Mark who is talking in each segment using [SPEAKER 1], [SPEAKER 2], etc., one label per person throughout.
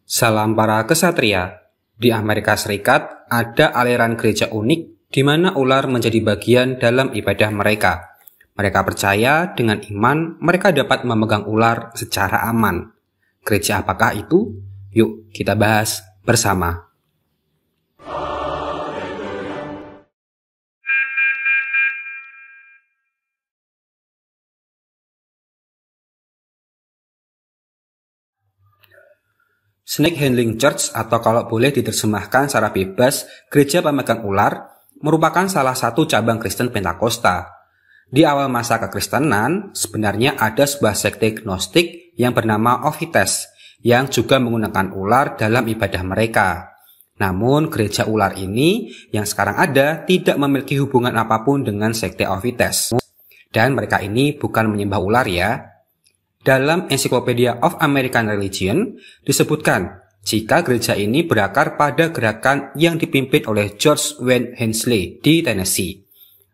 [SPEAKER 1] Salam para kesatria. Di Amerika Serikat ada aliran gereja unik di mana ular menjadi bagian dalam ibadah mereka. Mereka percaya dengan iman mereka dapat memegang ular secara aman. Gereja apakah itu? Yuk kita bahas bersama. Snake Handling Church, atau kalau boleh diterjemahkan secara bebas, gereja pemegang ular, merupakan salah satu cabang Kristen Pentakosta. Di awal masa kekristenan, sebenarnya ada sebuah sekte Gnostik yang bernama Ovites, yang juga menggunakan ular dalam ibadah mereka. Namun, gereja ular ini yang sekarang ada tidak memiliki hubungan apapun dengan sekte Ovites. Dan mereka ini bukan menyembah ular ya. Dalam Encyclopedia of American Religion disebutkan jika gereja ini berakar pada gerakan yang dipimpin oleh George Wayne Hensley di Tennessee.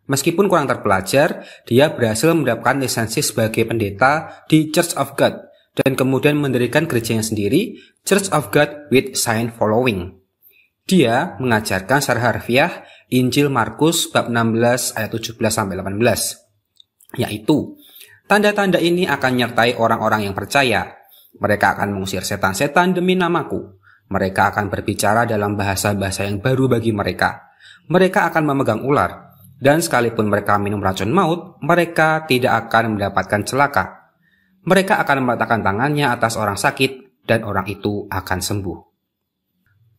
[SPEAKER 1] Meskipun kurang terpelajar, dia berhasil mendapatkan lisensi sebagai pendeta di Church of God dan kemudian mendirikan gerejanya sendiri, Church of God with Sign Following. Dia mengajarkan secara harfiah Injil Markus bab 16 ayat 17-18, yaitu tanda-tanda ini akan menyertai orang-orang yang percaya. Mereka akan mengusir setan-setan demi namaku. Mereka akan berbicara dalam bahasa-bahasa yang baru bagi mereka. Mereka akan memegang ular. Dan sekalipun mereka minum racun maut, mereka tidak akan mendapatkan celaka. Mereka akan meletakkan tangannya atas orang sakit, dan orang itu akan sembuh.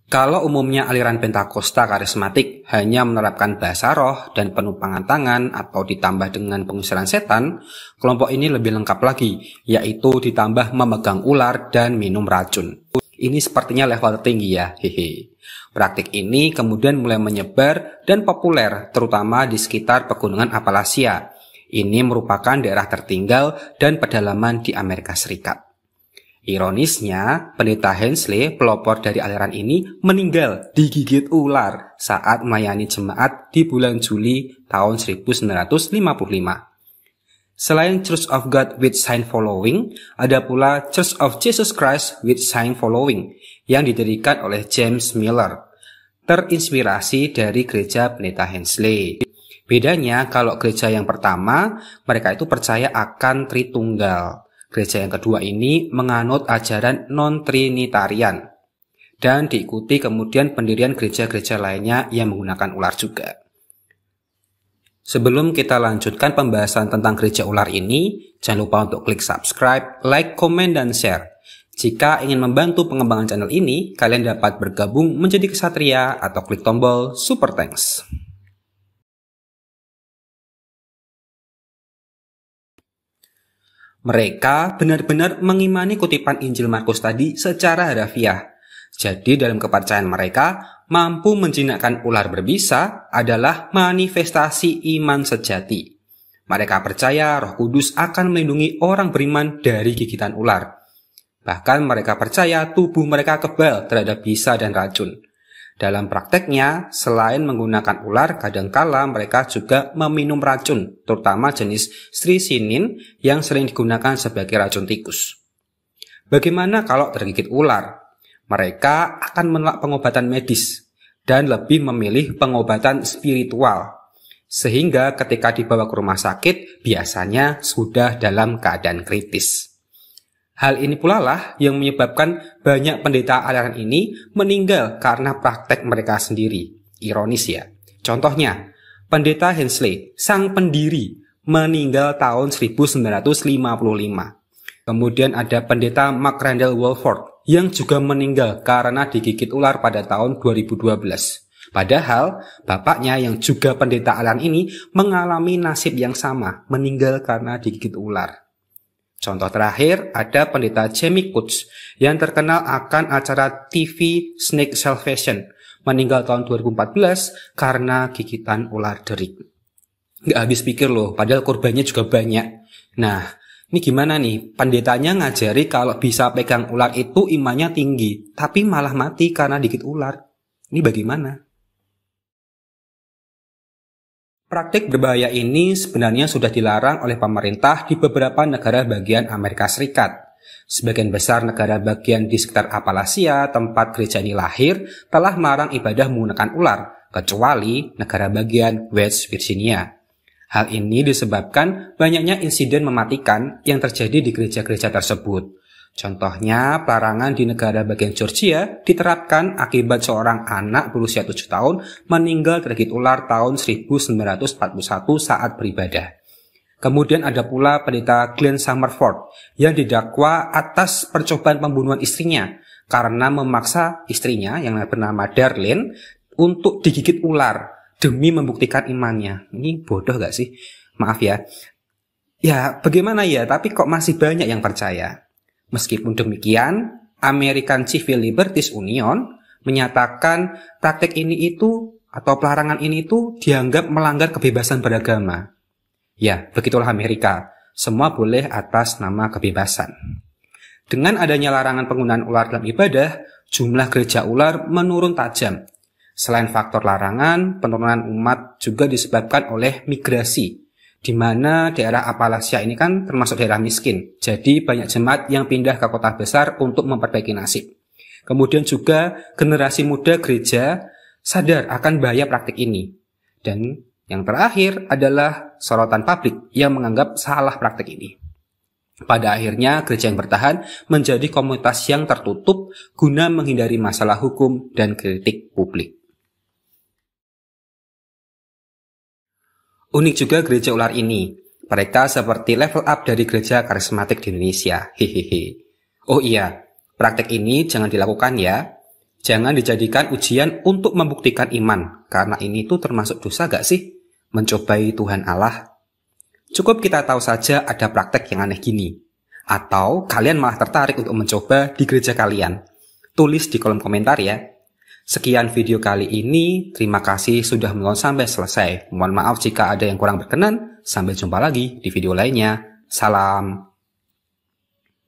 [SPEAKER 1] Kalau umumnya aliran Pentakosta karismatik hanya menerapkan bahasa roh dan penumpangan tangan atau ditambah dengan pengusiran setan, kelompok ini lebih lengkap lagi, yaitu ditambah memegang ular dan minum racun. Ini sepertinya level tinggi ya, hehe. Praktik ini kemudian mulai menyebar dan populer, terutama di sekitar pegunungan Appalachia. Ini merupakan daerah tertinggal dan pedalaman di Amerika Serikat. Ironisnya, pendeta Hensley, pelopor dari aliran ini, meninggal digigit ular saat melayani jemaat di bulan Juli tahun 1955. Selain Church of God with Sign Following, ada pula Church of Jesus Christ with Sign Following yang didirikan oleh James Miller, terinspirasi dari gereja pendeta Hensley. Bedanya, kalau gereja yang pertama, mereka itu percaya akan Tritunggal. Gereja yang kedua ini menganut ajaran non-trinitarian dan diikuti kemudian pendirian gereja-gereja lainnya yang menggunakan ular juga. Sebelum kita lanjutkan pembahasan tentang gereja ular ini, jangan lupa untuk klik subscribe, like, komen, dan share. Jika ingin membantu pengembangan channel ini, kalian dapat bergabung menjadi kesatria atau klik tombol Super Thanks. Mereka benar-benar mengimani kutipan Injil Markus tadi secara harfiah. Jadi dalam kepercayaan mereka, mampu menjinakkan ular berbisa adalah manifestasi iman sejati. Mereka percaya Roh Kudus akan melindungi orang beriman dari gigitan ular. Bahkan mereka percaya tubuh mereka kebal terhadap bisa dan racun. Dalam prakteknya, selain menggunakan ular, kadangkala mereka juga meminum racun, terutama jenis strychnine yang sering digunakan sebagai racun tikus. Bagaimana kalau tergigit ular? Mereka akan menolak pengobatan medis dan lebih memilih pengobatan spiritual. Sehingga ketika dibawa ke rumah sakit, biasanya sudah dalam keadaan kritis. Hal ini pula lah yang menyebabkan banyak pendeta aliran ini meninggal karena praktek mereka sendiri. Ironis ya. Contohnya, pendeta Hensley, sang pendiri, meninggal tahun 1955. Kemudian ada pendeta Mark Randall Walford yang juga meninggal karena digigit ular pada tahun 2012. Padahal, bapaknya yang juga pendeta aliran ini mengalami nasib yang sama, meninggal karena digigit ular. Contoh terakhir, ada pendeta Jamie Coates yang terkenal akan acara TV Snake Salvation, meninggal tahun 2014 karena gigitan ular derik. Nggak habis pikir loh, padahal korbannya juga banyak. Nah, ini gimana nih? Pendetanya ngajari kalau bisa pegang ular itu imannya tinggi, tapi malah mati karena digigit ular. Ini bagaimana? Praktik berbahaya ini sebenarnya sudah dilarang oleh pemerintah di beberapa negara bagian Amerika Serikat. Sebagian besar negara bagian di sekitar Appalachia, tempat gereja ini lahir, telah melarang ibadah menggunakan ular, kecuali negara bagian West Virginia. Hal ini disebabkan banyaknya insiden mematikan yang terjadi di gereja-gereja tersebut. Contohnya, pelarangan di negara bagian Georgia diterapkan akibat seorang anak berusia 7 tahun meninggal tergigit ular tahun 1941 saat beribadah. Kemudian ada pula pendeta Glenn Summerford yang didakwa atas percobaan pembunuhan istrinya karena memaksa istrinya yang bernama Darlene untuk digigit ular demi membuktikan imannya. Ini bodoh gak sih? Maaf ya. Ya bagaimana ya, tapi kok masih banyak yang percaya. Meskipun demikian, American Civil Liberties Union menyatakan praktek ini itu atau pelarangan ini itu dianggap melanggar kebebasan beragama. Ya, begitulah Amerika. Semua boleh atas nama kebebasan. Dengan adanya larangan penggunaan ular dalam ibadah, jumlah gereja ular menurun tajam. Selain faktor larangan, penurunan umat juga disebabkan oleh migrasi, di mana daerah Appalachia ini kan termasuk daerah miskin. Jadi banyak jemaat yang pindah ke kota besar untuk memperbaiki nasib. Kemudian juga generasi muda gereja sadar akan bahaya praktik ini. Dan yang terakhir adalah sorotan publik yang menganggap salah praktik ini. Pada akhirnya, gereja yang bertahan menjadi komunitas yang tertutup guna menghindari masalah hukum dan kritik publik. Unik juga gereja ular ini. Mereka seperti level up dari gereja karismatik di Indonesia. Hehehe. Oh iya, praktik ini jangan dilakukan ya. Jangan dijadikan ujian untuk membuktikan iman, karena ini tuh termasuk dosa gak sih? Mencobai Tuhan Allah. Cukup kita tahu saja ada praktek yang aneh gini. Atau kalian malah tertarik untuk mencoba di gereja kalian. Tulis di kolom komentar ya. Sekian video kali ini, terima kasih sudah menonton sampai selesai. Mohon maaf jika ada yang kurang berkenan. Sampai jumpa lagi di video lainnya. Salam.